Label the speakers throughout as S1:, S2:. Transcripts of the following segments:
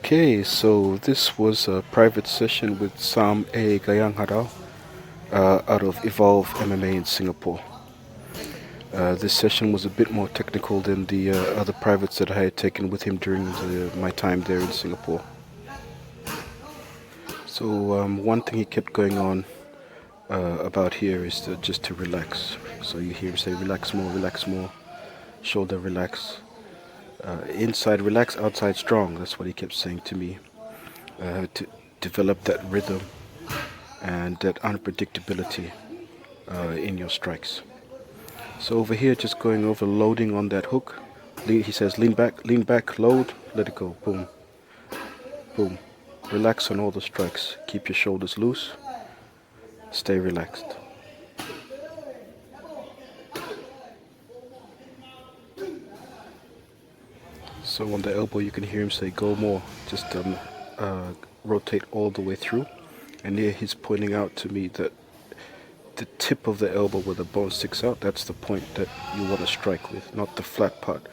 S1: Okay, so this was a private session with Sam A Gayanghadao out of Evolve MMA in Singapore. This session was a bit more technical than the other privates that I had taken with him during my time there in Singapore. So one thing he kept going on about here is just to relax. So you hear him say relax more, shoulder relax, inside relax, outside strong. That's what he kept saying to me. To develop that rhythm and that unpredictability in your strikes. So over here, just going over loading on that hook. He says lean back, load, let it go, boom, boom. Relax on all the strikes. Keep your shoulders loose. Stay relaxed. So on the elbow, you can hear him say go more. Just rotate all the way through. And here he's pointing out to me that the tip of the elbow where the bone sticks out, that's the point that you want to strike with, not the flat part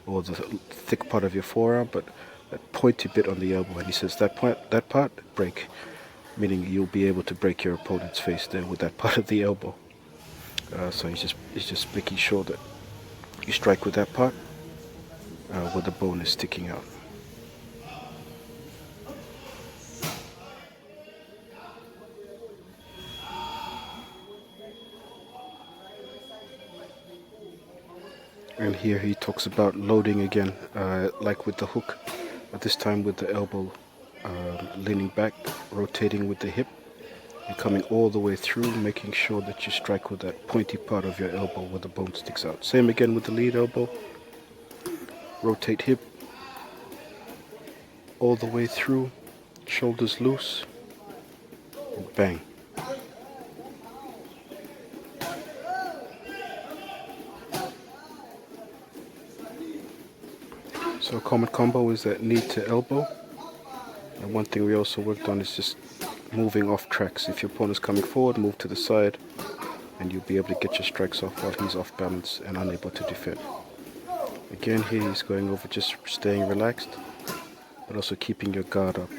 S1: or the thick part of your forearm, but that pointy bit on the elbow. And he says that part, break, meaning you'll be able to break your opponent's face there with that part of the elbow. So he's just making sure that you strike with that part where the bone is sticking out. And here he talks about loading again, like with the hook, but this time with the elbow leaning back, rotating with the hip, and coming all the way through, making sure that you strike with that pointy part of your elbow where the bone sticks out. Same again with the lead elbow. Rotate hip, all the way through, shoulders loose, and bang. So a common combo is that knee to elbow. And one thing we also worked on is just moving off tracks. If your opponent's coming forward, move to the side, and you'll be able to get your strikes off while he's off balance and unable to defend. Again, here he's going over just staying relaxed, but also keeping your guard up.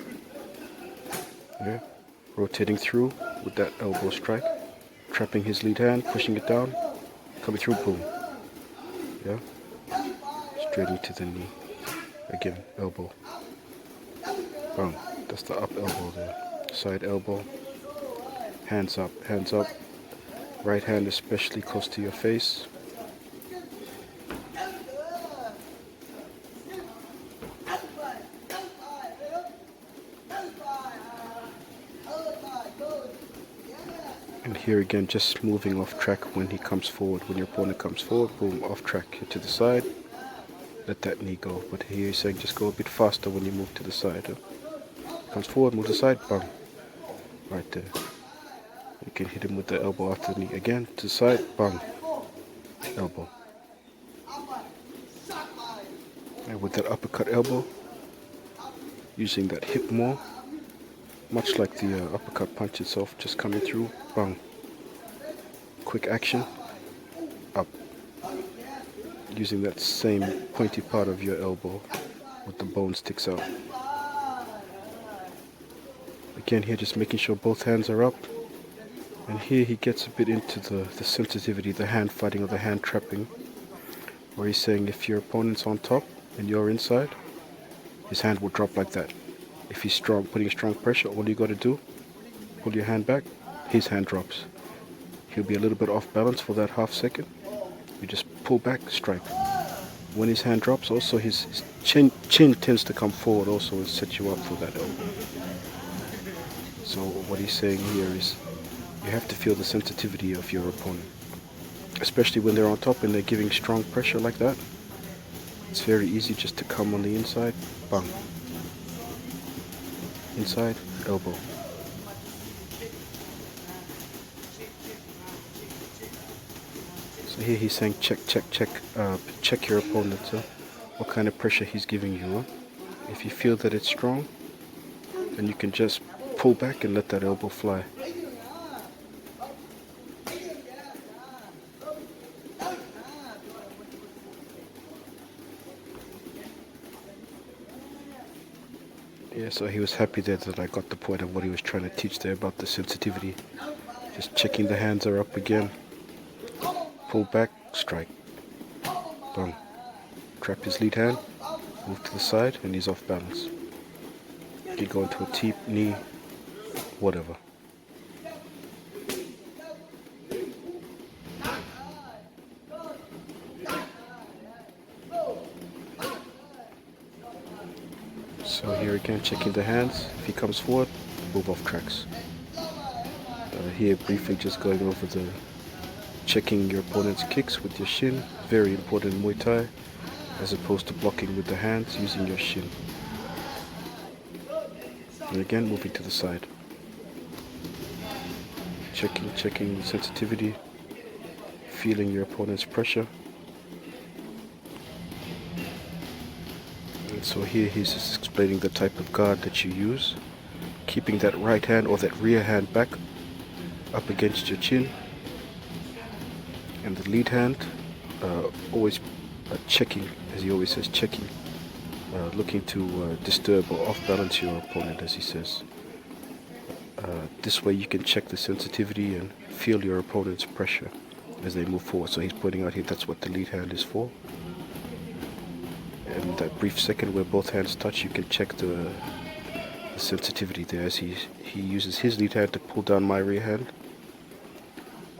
S1: Yeah, rotating through with that elbow strike, trapping his lead hand, pushing it down, coming through, boom. Yeah, straight into the knee. Again, elbow. Boom. That's the up elbow there. Side elbow. Hands up, hands up. Right hand especially close to your face. And here again, just moving off track when he comes forward. When your opponent comes forward, boom, off track, hit to the side. Let that knee go. But here he's saying just go a bit faster when you move to the side. Comes forward, move to the side, bang. Right there. You can hit him with the elbow after the knee. Again, to the side, bang. Elbow. And with that uppercut elbow, using that hip more, much like the uppercut punch itself, just coming through, bang. Quick action, up. Using that same pointy part of your elbow with the bone sticks out. Again here, just making sure both hands are up. And here he gets a bit into the sensitivity, the hand fighting or the hand trapping, where he's saying if your opponent's on top and you're inside, his hand will drop like that. If he's strong, putting strong pressure, all you got to do, pull your hand back, his hand drops. He'll be a little bit off balance for that half second. You just pull back, strike. When his hand drops, also his chin tends to come forward also and set you up for that elbow. So what he's saying here is you have to feel the sensitivity of your opponent, especially when they're on top and they're giving strong pressure like that. It's very easy just to come on the inside, bang. Inside, elbow. So here he's saying check your opponent, what kind of pressure he's giving you. If you feel that it's strong, then you can just pull back and let that elbow fly. Yeah, so he was happy there that I got the point of what he was trying to teach there about the sensitivity. Just checking the hands are up again. Pull back, strike. Boom. Trap his lead hand, move to the side, and he's off balance. You can go into a teep, knee, whatever. So here again, checking the hands. If he comes forward, move off tracks. Here briefly just going over the checking your opponent's kicks with your shin. Very important in Muay Thai, as opposed to blocking with the hands, using your shin. And again, moving to the side. Checking sensitivity, feeling your opponent's pressure. And so here he's just explaining the type of guard that you use, keeping that right hand or that rear hand back up against your chin, and the lead hand always checking, as he always says, checking, looking to disturb or off balance your opponent, as he says. This way you can check the sensitivity and feel your opponent's pressure as they move forward. So he's pointing out here that's what the lead hand is for. And that brief second where both hands touch, you can check the sensitivity there, as he uses his lead hand to pull down my rear hand.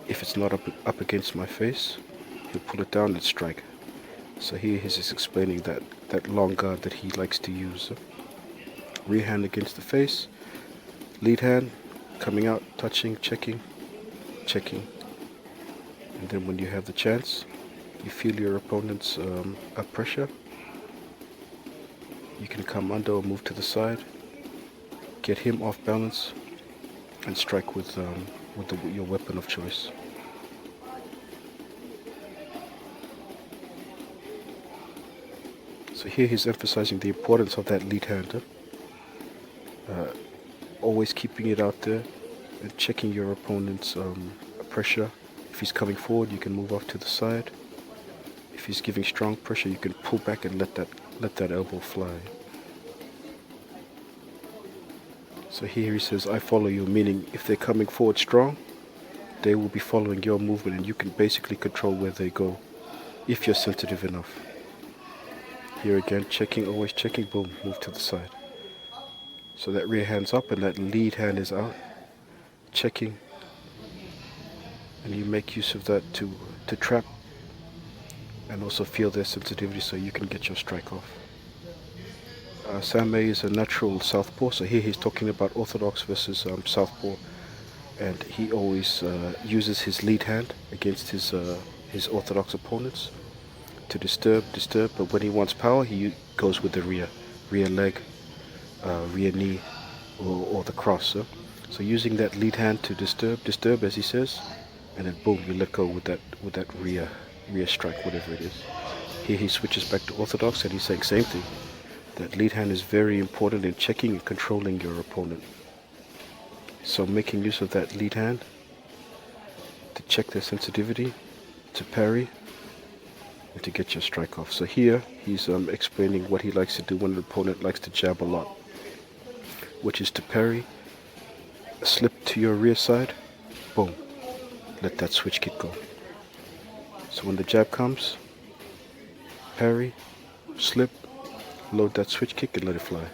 S1: If it's not up against my face, he'll pull it down and strike. So here he's just explaining that long guard that he likes to use. Rear hand against the face, lead hand coming out, touching, checking. And then when you have the chance, you feel your opponent's pressure, you can come under or move to the side, get him off balance, and strike with your weapon of choice. So here he's emphasizing the importance of that lead hand. Always keeping it out there and checking your opponent's pressure. If he's coming forward, you can move off to the side. If he's giving strong pressure, you can pull back and let that elbow fly. So here he says, I follow you, meaning if they're coming forward strong, they will be following your movement, and you can basically control where they go if you're sensitive enough. Here again, checking, always checking, boom, move to the side. So that rear hand's up and that lead hand is out, checking, and you make use of that to trap and also feel their sensitivity so you can get your strike off. Sam A is a natural southpaw, so here he's talking about orthodox versus southpaw, and he always uses his lead hand against his orthodox opponents to disturb, but when he wants power, he goes with the rear leg, rear knee, or the cross. So using that lead hand to disturb as he says, and then boom, you let go with that rear strike, whatever it is. Here he switches back to orthodox and he's saying same thing. That lead hand is very important in checking and controlling your opponent. So making use of that lead hand to check their sensitivity, to parry, and to get your strike off. So here he's explaining what he likes to do when an opponent likes to jab a lot, which is to parry, slip to your rear side, boom, let that switch kick go. So when the jab comes, parry, slip, load that switch kick and let it fly.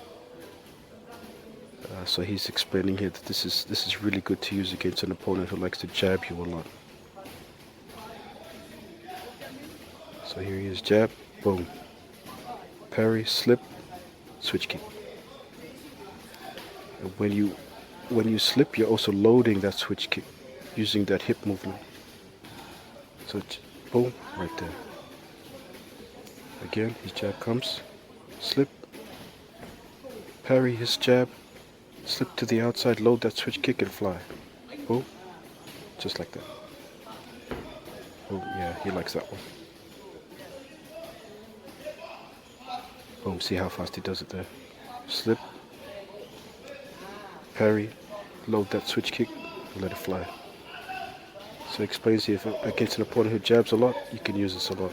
S1: So he's explaining here that this is really good to use against an opponent who likes to jab you a lot. So here he is, jab, boom, parry, slip, switch kick. And when you slip, you're also loading that switch kick using that hip movement. So boom, right there. Again, his jab comes, slip, parry his jab, slip to the outside, load that switch kick and fly. Boom, just like that. Boom, yeah, he likes that one. Boom, see how fast he does it there. Slip, parry, load that switch kick, and let it fly. So he explains here, if against an opponent who jabs a lot, you can use this a lot.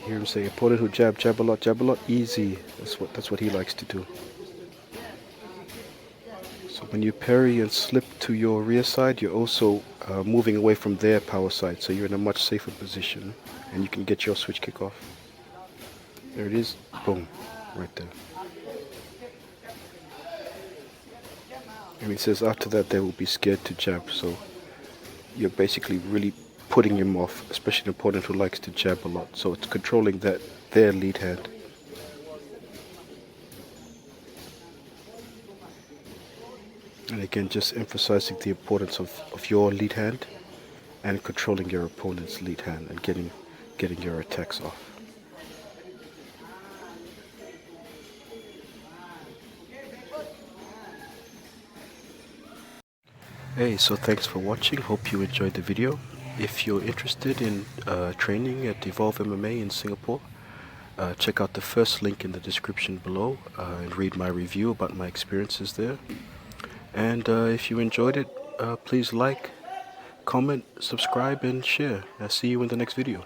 S1: hear him say, opponent who jab a lot, easy. That's what he likes to do. So when you parry and slip to your rear side, you're also moving away from their power side, so you're in a much safer position, and you can get your switch kick off. There it is, boom, right there. And he says after that they will be scared to jab, so you're basically really putting him off, especially an opponent who likes to jab a lot. So it's controlling their lead hand. And again, just emphasizing the importance of your lead hand and controlling your opponent's lead hand and getting your attacks off. Hey, so thanks for watching. Hope you enjoyed the video. If you're interested in training at Evolve MMA in Singapore, check out the first link in the description below and read my review about my experiences there. And if you enjoyed it, please like, comment, subscribe, and share. I'll see you in the next video.